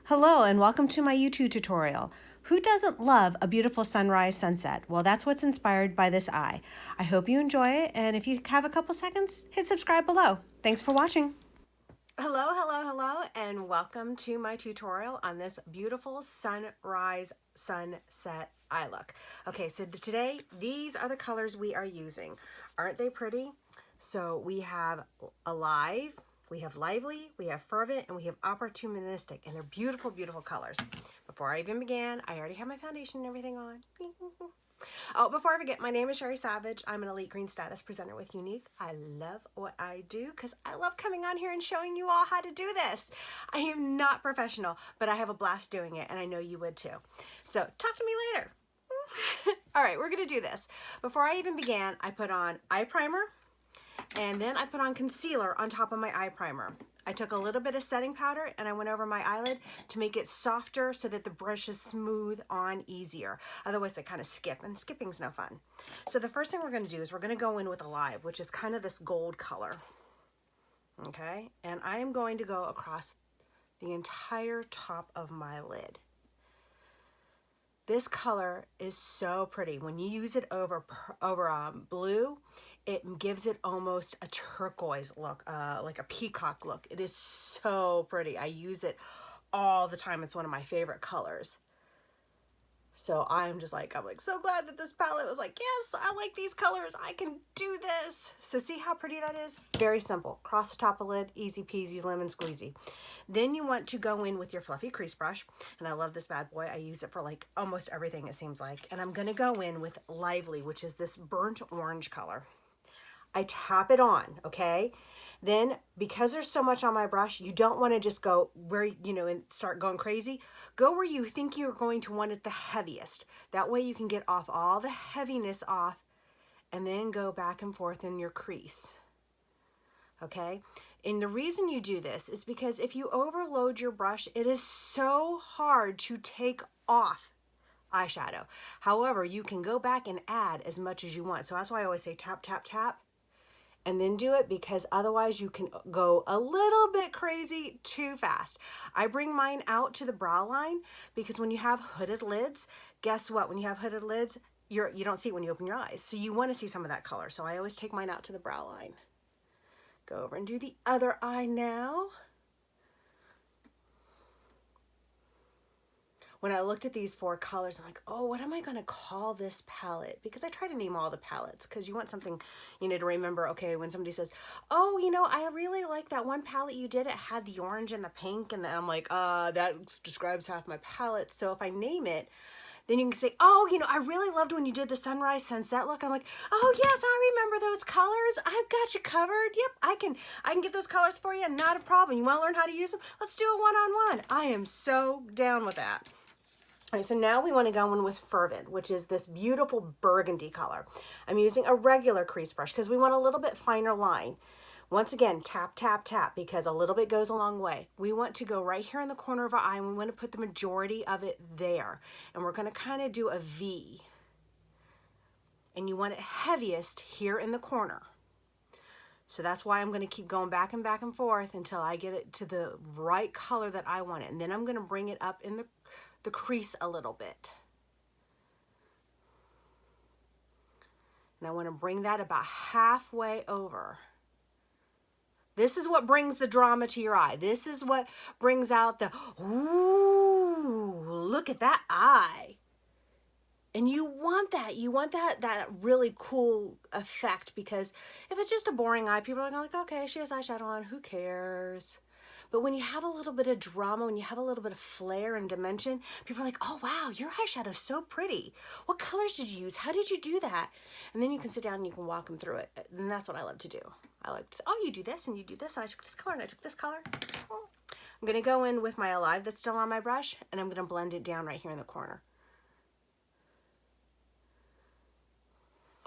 Hello and welcome to my YouTube tutorial. Who doesn't love a beautiful sunrise sunset? Well, that's what's inspired by this eye. I hope you enjoy it, and if you have a couple seconds, hit subscribe below. Thanks for watching. Hello, and welcome to my tutorial on this beautiful sunrise sunset eye look. Okay, so today, these are the colors we are using. Aren't they pretty? So we have Alive, we have Lively, we have Fervent, and we have Opportunistic, and they're beautiful, beautiful colors. Before I even began, I already have my foundation and everything on. Oh, before I forget, my name is Sherry Savage. I'm an Elite Green Status Presenter with Younique. I love what I do because I love coming on here and showing you all how to do this. I am not professional, but I have a blast doing it, and I know you would too. So talk to me later. All right, we're going to do this. Before I even began, I put on eye primer, and then I put on concealer on top of my eye primer. I took a little bit of setting powder and I went over my eyelid to make it softer so that the brush is smooth on easier. Otherwise they kind of skip, and skipping's no fun. So the first thing we're going to do is we're going to go in with Alive, which is kind of this gold color. Okay, and I am going to go across the entire top of my lid. This color is so pretty. When you use it over blue, it gives it almost a turquoise look, like a peacock look. It is so pretty. I use it all the time. It's one of my favorite colors. So I'm so glad that this palette was like, yes, I like these colors. I can do this. So see how pretty that is? Very simple. Cross the top of the lid, easy peasy, lemon squeezy. Then you want to go in with your fluffy crease brush. And I love this bad boy. I use it for like almost everything, it seems like. And I'm going to go in with Lively, which is this burnt orange color. I tap it on, okay? Then, because there's so much on my brush, you don't want to just go where, and start going crazy. Go where you think you're going to want it the heaviest. That way you can get off all the heaviness off and then go back and forth in your crease, okay? And the reason you do this is because if you overload your brush, it is so hard to take off eyeshadow. However, you can go back and add as much as you want. So that's why I always say tap, tap, tap. And then do it, because otherwise you can go a little bit crazy too fast. I bring mine out to the brow line because when you have hooded lids, guess what? When you have hooded lids, you don't see it when you open your eyes. So you want to see some of that color. So I always take mine out to the brow line. Go over and do the other eye now. When I looked at these four colors, I'm like, oh, what am I going to call this palette? Because I try to name all the palettes because you want something, to remember. Okay, when somebody says, oh, I really like that one palette you did. It had the orange and the pink. And then I'm like, that describes half my palette. So if I name it, then you can say, oh, I really loved when you did the sunrise sunset look. I'm like, oh, yes, I remember those colors. I've got you covered. Yep, I can get those colors for you. Not a problem. You want to learn how to use them? Let's do a one-on-one. I am so down with that. All right, so now we want to go in with Fervent, which is this beautiful burgundy color. I'm using a regular crease brush because we want a little bit finer line. Once again, tap, tap, tap, because a little bit goes a long way. We want to go right here in the corner of our eye, and we want to put the majority of it there. And we're going to kind of do a V. And you want it heaviest here in the corner. So that's why I'm going to keep going back and forth until I get it to the right color that I want it. And then I'm going to bring it up in the crease a little bit. And I want to bring that about halfway over. This is what brings the drama to your eye. This is what brings out the, ooh, look at that eye. And you want that. You want that really cool effect, because if it's just a boring eye, people are going to like, okay, she has eyeshadow on, who cares? But when you have a little bit of drama, when you have a little bit of flair and dimension, people are like, oh, wow, your eyeshadow's so pretty. What colors did you use? How did you do that? And then you can sit down and you can walk them through it. And that's what I love to do. I like to say, oh, you do this and you do this. And I took this color and I took this color. I'm going to go in with my Alive that's still on my brush, and I'm going to blend it down right here in the corner.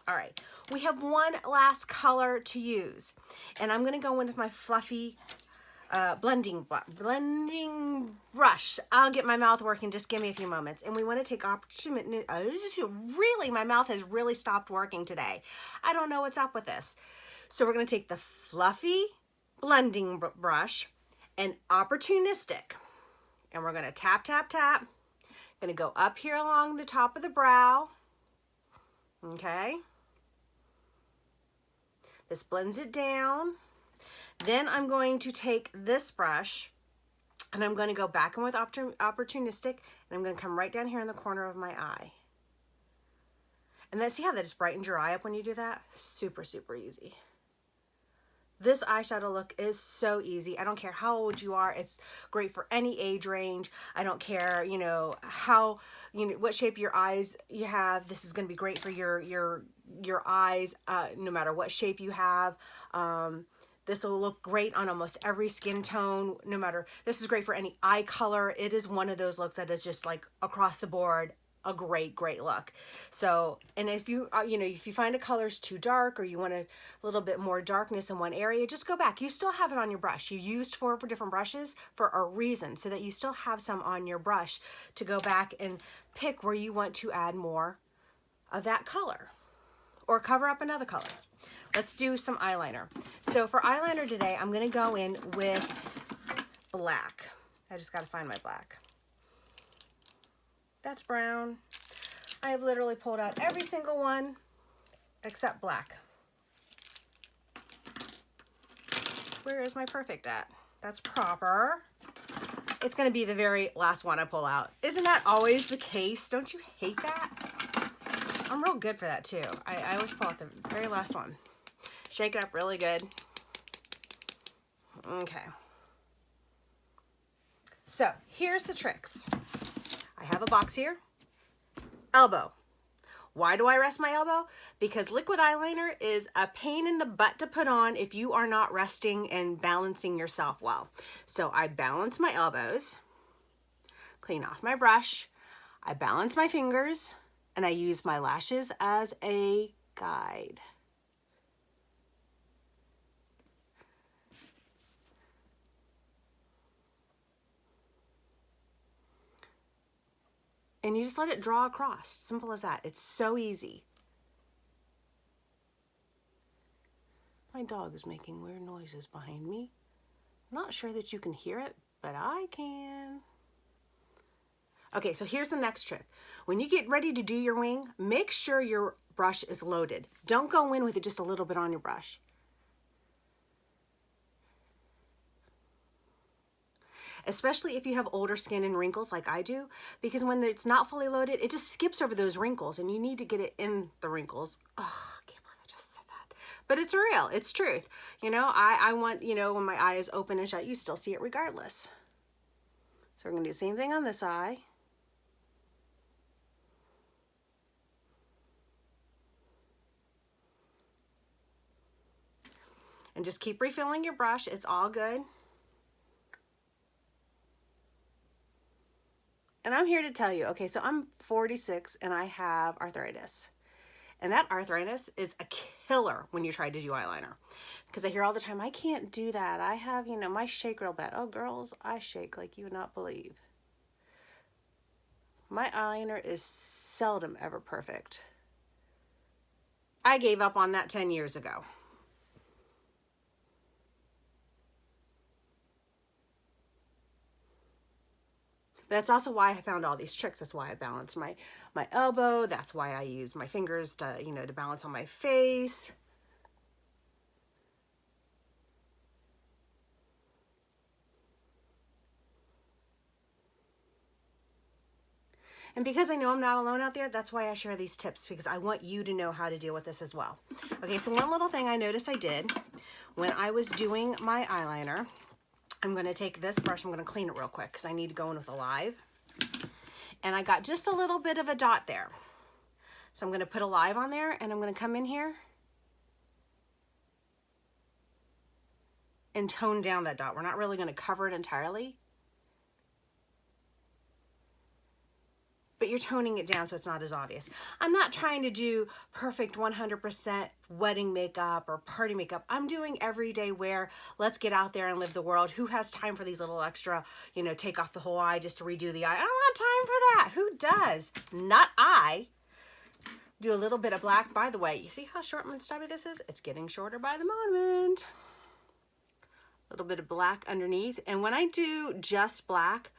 All right, we have one last color to use. And I'm going to go in with my fluffy blending brush. I'll get my mouth working. Just give me a few moments. And we want to take opportunity. Really, my mouth has really stopped working today. I don't know what's up with this. So we're going to take the fluffy blending brush and Opportunistic. And we're gonna tap, tap, tap. Gonna go up here along the top of the brow. Okay. This blends it down. Then I'm going to take this brush and I'm going to go back in with Opportunistic, and I'm going to come right down here in the corner of my eye. And then see how that just brightens your eye up when you do that? Super, super easy. This eyeshadow look is so easy. I don't care how old you are. It's great for any age range. I don't care, you know, how, you know, what shape your eyes you have. This is going to be great for your eyes, no matter what shape you have. This will look great on almost every skin tone, no matter, this is great for any eye color. It is one of those looks that is just like across the board, a great, great look. So, and if you, you know, if you find a color's too dark or you want a little bit more darkness in one area, just go back. You still have it on your brush. You used four different brushes for a reason, so that you still have some on your brush to go back and pick where you want to add more of that color or cover up another color. Let's do some eyeliner. So for eyeliner today, I'm gonna go in with black. I just gotta find my black. That's brown. I have literally pulled out every single one except black. Where is my perfect at? That's proper. It's gonna be the very last one I pull out. Isn't that always the case? Don't you hate that? I'm real good for that too. I always pull out the very last one. Shake it up really good. Okay. So here's the tricks. I have a box here. Elbow. Why do I rest my elbow? Because liquid eyeliner is a pain in the butt to put on if you are not resting and balancing yourself well. So I balance my elbows, clean off my brush, I balance my fingers, and I use my lashes as a guide. And you just let it draw across. Simple as that. It's so easy. My dog is making weird noises behind me. Not sure that you can hear it, but I can. Okay, so here's the next trick. When you get ready to do your wing, make sure your brush is loaded. Don't go in with it just a little bit on your brush. Especially if you have older skin and wrinkles like I do, because when it's not fully loaded, it just skips over those wrinkles and you need to get it in the wrinkles. Oh, I can't believe I just said that. But it's real, it's truth. You know, I want, you know, when my eye is open and shut, you still see it regardless. So we're gonna do the same thing on this eye. And just keep refilling your brush, it's all good. And I'm here to tell you, okay, so I'm 46 and I have arthritis. And that arthritis is a killer when you try to do eyeliner. Because I hear all the time, I can't do that. I have, you know, my shake real bad. Oh, girls, I shake like you would not believe. My eyeliner is seldom ever perfect. I gave up on that 10 years ago. That's also why I found all these tricks. That's why I balance my elbow. That's why I use my fingers to, you know, to balance on my face. And because I know I'm not alone out there, that's why I share these tips, because I want you to know how to deal with this as well. Okay, so one little thing I noticed I did when I was doing my eyeliner, I'm going to take this brush, I'm going to clean it real quick because I need to go in with Alive. And I got just a little bit of a dot there. So I'm going to put Alive on there and I'm going to come in here and tone down that dot. We're not really going to cover it entirely, but you're toning it down so it's not as obvious. I'm not trying to do perfect 100% wedding makeup or party makeup. I'm doing everyday wear. Let's get out there and live the world. Who has time for these little extra, you know, take off the whole eye just to redo the eye? I don't have time for that. Who does? Not I. Do a little bit of black. By the way, you see how short and stubby this is? It's getting shorter by the moment. A little bit of black underneath. And when I do just black,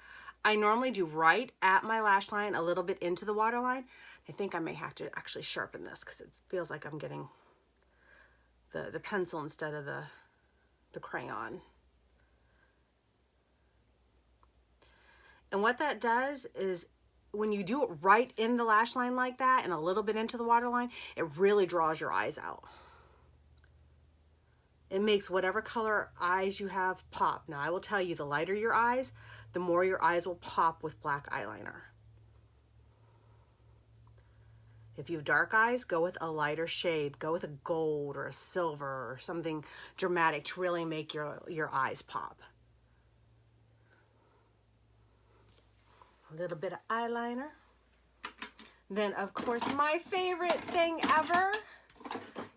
I normally do right at my lash line, a little bit into the waterline. I think I may have to actually sharpen this because it feels like I'm getting the pencil instead of the crayon. And what that does is when you do it right in the lash line like that and a little bit into the waterline, it really draws your eyes out. It makes whatever color eyes you have pop. Now I will tell you, the lighter your eyes, the more your eyes will pop with black eyeliner. If you have dark eyes, go with a lighter shade. Go with a gold or a silver or something dramatic to really make your eyes pop. A little bit of eyeliner. Then, of course, my favorite thing ever.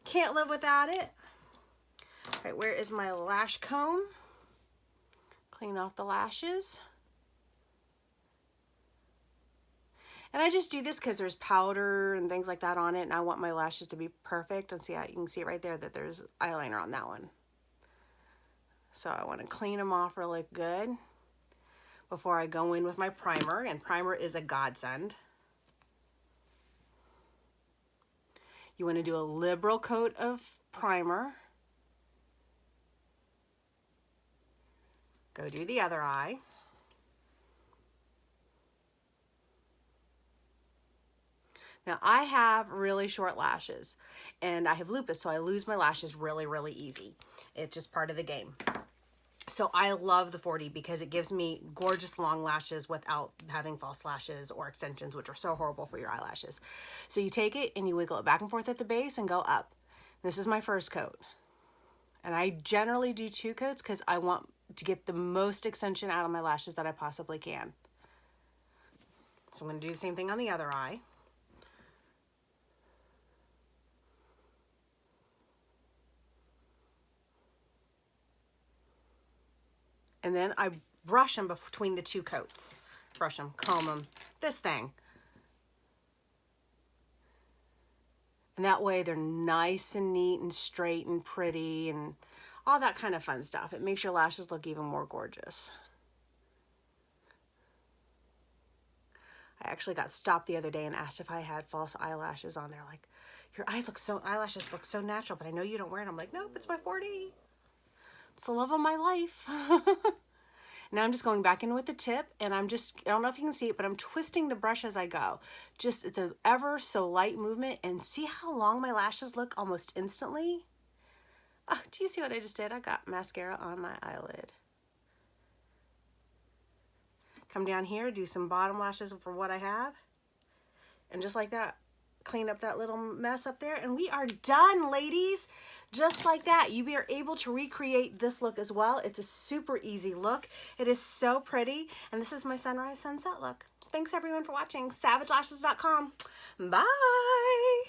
Can't live without it. All right, where is my lash comb? Clean off the lashes. And I just do this because there's powder and things like that on it, and I want my lashes to be perfect. And see how you can see right there that there's eyeliner on that one. So I want to clean them off really good before I go in with my primer. And primer is a godsend. You want to do a liberal coat of primer. Go do the other eye. Now I have really short lashes and I have lupus, so I lose my lashes really, really easy. It's just part of the game. So I love the 4D because it gives me gorgeous long lashes without having false lashes or extensions, which are so horrible for your eyelashes. So you take it and you wiggle it back and forth at the base and go up. This is my first coat. And I generally do 2 coats because I want to get the most extension out of my lashes that I possibly can. So I'm going to do the same thing on the other eye. And then I brush them between the 2 coats. Brush them, comb them, this thing. And that way they're nice and neat and straight and pretty and all that kind of fun stuff. It makes your lashes look even more gorgeous. I actually got stopped the other day and asked if I had false eyelashes on there. Like, your eyelashes look so natural, but I know you don't wear it. I'm like, nope, it's my 4D. It's the love of my life. Now I'm just going back in with the tip and I don't know if you can see it, but I'm twisting the brush as I go. It's an ever so light movement, and see how long my lashes look almost instantly? Oh, do you see what I just did? I got mascara on my eyelid. Come down here, do some bottom lashes for what I have. And just like that, clean up that little mess up there, and we are done, ladies. Just like that, you are able to recreate this look as well. It's a super easy look. It is so pretty, and this is my sunrise sunset look. Thanks everyone for watching. SavageLashes.com. Bye.